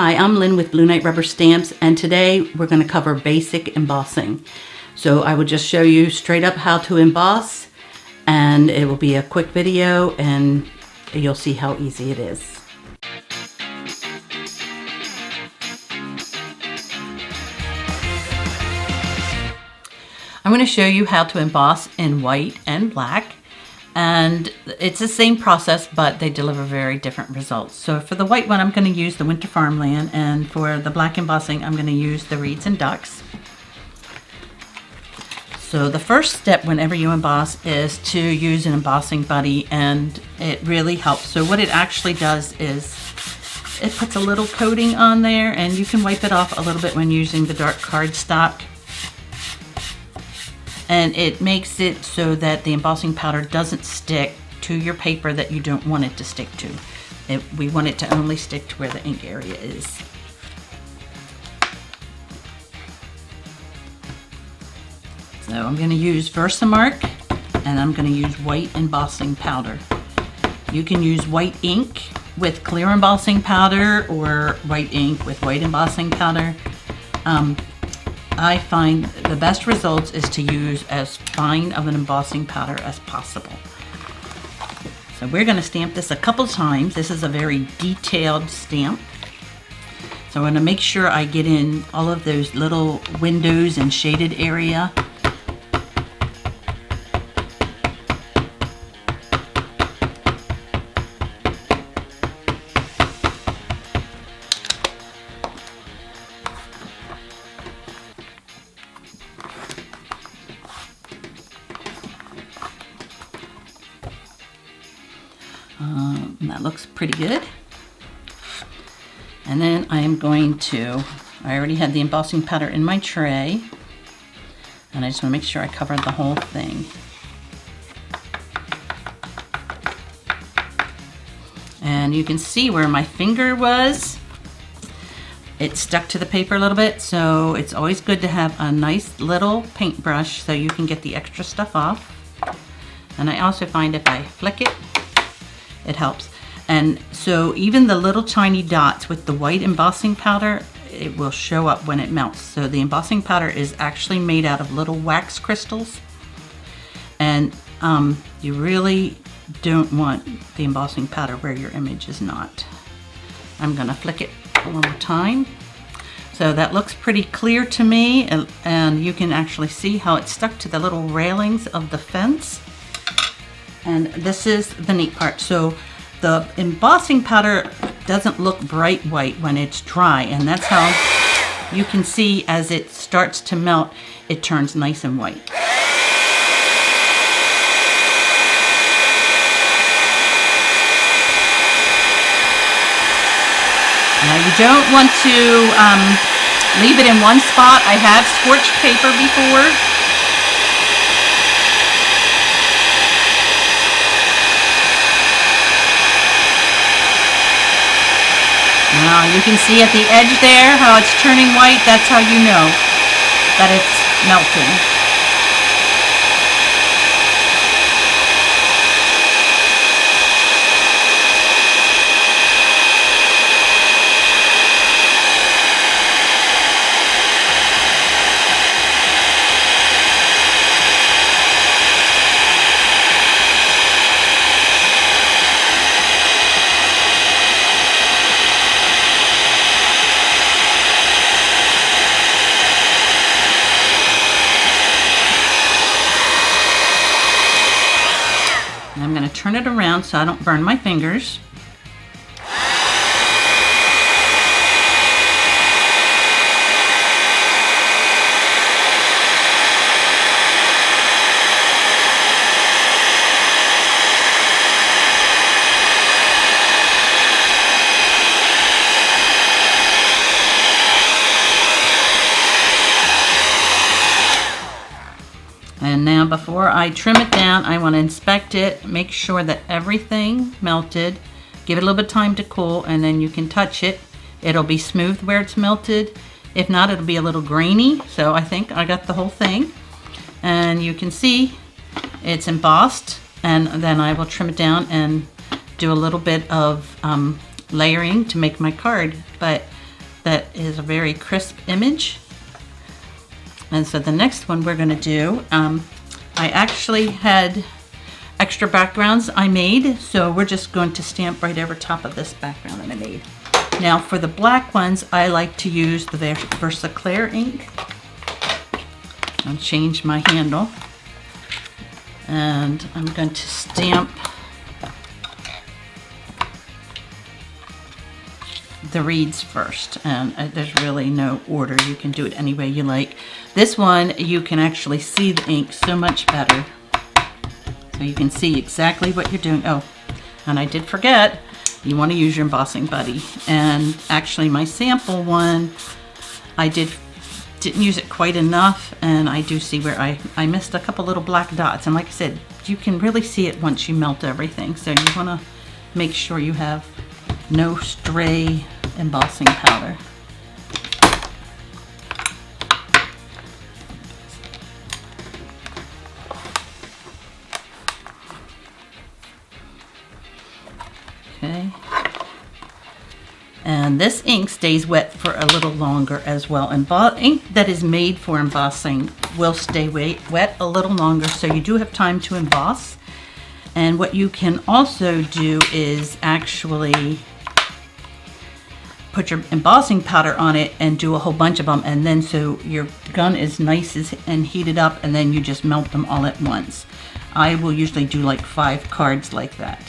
Hi, I'm Lynn with Blue Knight Rubber Stamps, and today we're going to cover basic embossing. So I will just show you straight up how to emboss, and it will be a quick video and you'll see how easy it is. I'm going to show you how to emboss in white and black. And it's the same process, but they deliver very different results. So for the white one, I'm going to use the Winter Farmland, and for the black embossing, I'm going to use the Reeds and Ducks. So the first step whenever you emboss is to use an embossing buddy, and it really helps. So what it actually does is it puts a little coating on there, and you can wipe it off a little bit when using the dark cardstock. And it makes it so that the embossing powder doesn't stick to your paper that you don't want it to stick to. We want it to only stick to where the ink area is. So I'm going to use Versamark, and I'm going to use white embossing powder. You can use white ink with clear embossing powder or white ink with white embossing powder. I find the best results is to use as fine of an embossing powder as possible. So we're going to stamp this a couple times. This is a very detailed stamp. So I'm going to make sure I get in all of those little windows and shaded area. That looks pretty good. And then I am going to, I already had the embossing powder in my tray, and I just want to make sure I cover the whole thing. And you can see where my finger was. It stuck to the paper a little bit, so it's always good to have a nice little paintbrush so you can get the extra stuff off. And I also find if I flick it, it helps. And so even the little tiny dots with the white embossing powder, it will show up when it melts. So the embossing powder is actually made out of little wax crystals. And you really don't want the embossing powder where your image is not. I'm gonna flick it one more time. So that looks pretty clear to me, and you can actually see how it stuck to the little railings of the fence. And this is the neat part. So the embossing powder doesn't look bright white when it's dry, and that's how you can see as it starts to melt, it turns nice and white. Now you don't want to leave it in one spot. I have scorched paper before. Now you can see at the edge there how it's turning white. That's how you know that it's melting. I'm going to turn it around so I don't burn my fingers. And now before I trim it down, I want to inspect it, make sure that everything melted, give it a little bit of time to cool, and then you can touch it. It'll be smooth where it's melted. If not, it'll be a little grainy. So I think I got the whole thing. And you can see it's embossed, and then I will trim it down and do a little bit of layering to make my card. But that is a very crisp image. And so the next one we're going to do, I actually had extra backgrounds I made, so we're just going to stamp right over top of this background that I made. Now for the black ones, I like to use the Versaclear ink. I'll change my handle, and I'm going to stamp the reeds first, and there's really no order. You can do it any way you like. This one, you can actually see the ink so much better. So you can see exactly what you're doing. Oh, and I did forget, you want to use your embossing buddy. And actually my sample one, I didn't use it quite enough, and I do see where I missed a couple little black dots. And like I said, you can really see it once you melt everything. So you want to make sure you have no stray embossing powder. Okay. And this ink stays wet for a little longer as well. And ink that is made for embossing will stay wet a little longer, so you do have time to emboss. And what you can also do is actually put your embossing powder on it and do a whole bunch of them, and then so your gun is nice and heated up, and then you just melt them all at once. I will usually do like 5 cards like that.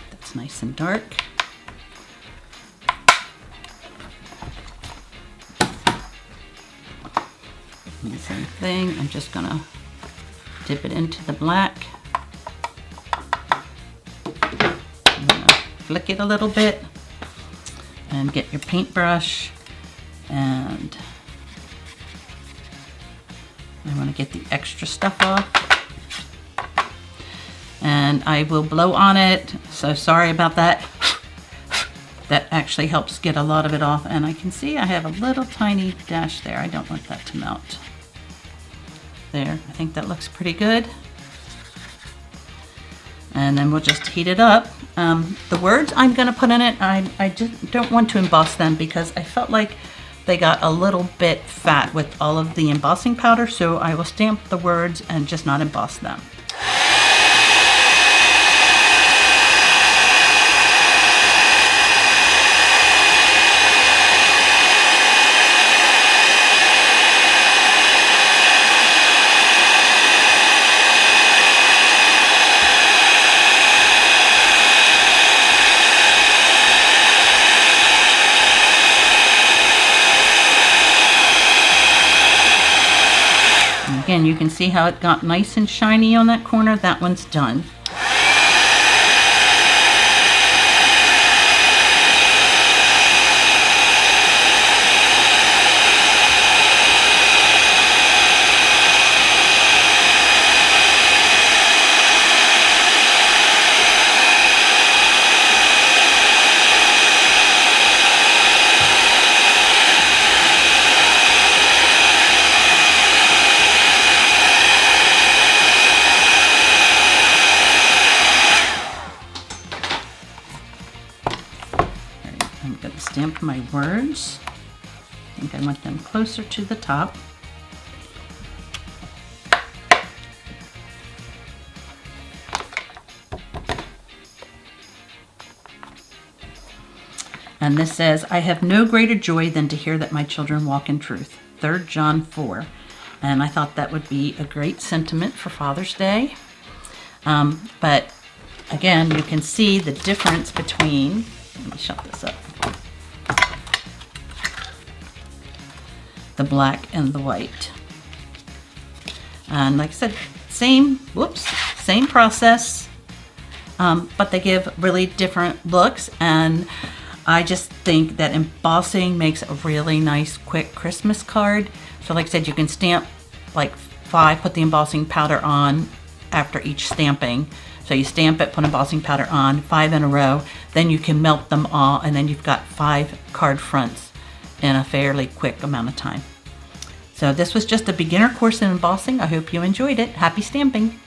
That's nice and dark. The same thing, I'm just gonna dip it into the black. I'm gonna flick it a little bit and get your paintbrush, and I want to get the extra stuff off. And I will blow on it, so sorry about that. That actually helps get a lot of it off, and I can see I have a little tiny dash there. I don't want that to melt. There, I think that looks pretty good. And then we'll just heat it up. The words I'm going to put in it, I just don't want to emboss them because I felt like they got a little bit fat with all of the embossing powder, so I will stamp the words and just not emboss them. Again, you can see how it got nice and shiny on that corner. That one's done. I'm going to stamp my words. I think I want them closer to the top. And this says, I have no greater joy than to hear that my children walk in truth. 3 John 4. And I thought that would be a great sentiment for Father's Day. But again, you can see the difference between, let me shut this up, the black and the white. And like I said, same process, but they give really different looks. And I just think that embossing makes a really nice, quick Christmas card. So like I said, you can stamp like 5, put the embossing powder on after each stamping. So you stamp it, put embossing powder on, 5 in a row, then you can melt them all, and then you've got 5 card fronts in a fairly quick amount of time. So this was just a beginner course in embossing. I hope you enjoyed it. Happy stamping!